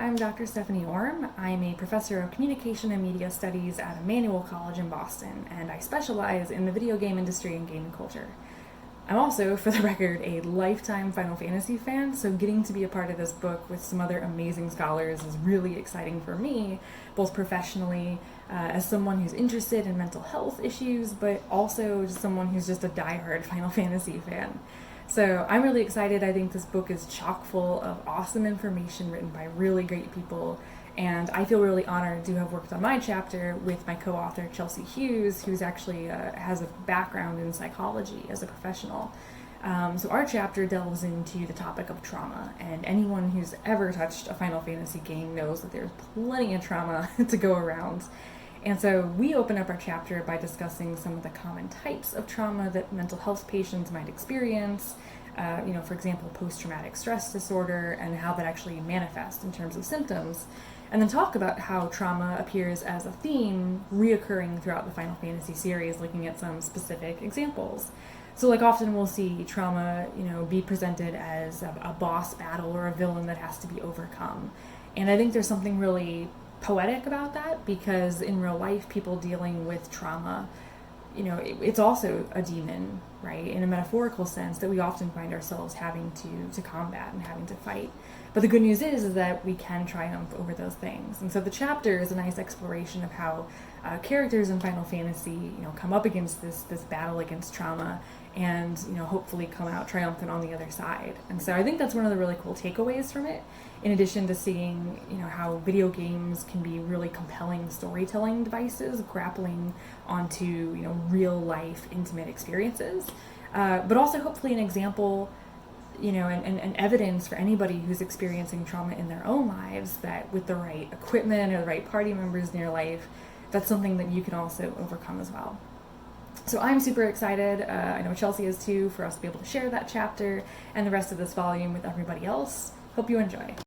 I'm Dr. Stephanie Orme. I'm a professor of communication and media studies at Emmanuel College in Boston, and I specialize in the video game industry and gaming culture. I'm also, for the record, a lifetime Final Fantasy fan, so getting to be a part of this book with some other amazing scholars is really exciting for me, both professionally, as someone who's interested in mental health issues, but also as someone who's just a diehard Final Fantasy fan. So I'm really excited. I think this book is chock full of awesome information written by really great people, and I feel really honored to have worked on my chapter with my co-author Chelsea Hughes, who's actually has a background in psychology as a professional. So our chapter delves into the topic of trauma, and anyone who's ever touched a Final Fantasy game knows that there's plenty of trauma to go around. And so we open up our chapter by discussing some of the common types of trauma that mental health patients might experience, for example, post-traumatic stress disorder, and how that actually manifests in terms of symptoms, and then talk about how trauma appears as a theme reoccurring throughout the Final Fantasy series, looking at some specific examples. So like often we'll see trauma, be presented as a boss battle or a villain that has to be overcome. And I think there's something really poetic about that, because in real life, people dealing with trauma, it's also a demon, right? In a metaphorical sense that we often find ourselves having to combat and having to fight. But the good news is that we can triumph over those things. And so the chapter is a nice exploration of how characters in Final Fantasy, come up against this battle against trauma and, hopefully come out triumphant on the other side. And so I think that's one of the really cool takeaways from it, in addition to seeing, how video games can be really compelling storytelling devices, grappling onto, real life intimate experiences, but also hopefully an example, and evidence for anybody who's experiencing trauma in their own lives, that with the right equipment or the right party members in your life, that's something that you can also overcome as well. So I'm super excited, I know Chelsea is too, for us to be able to share that chapter and the rest of this volume with everybody else. Hope you enjoy.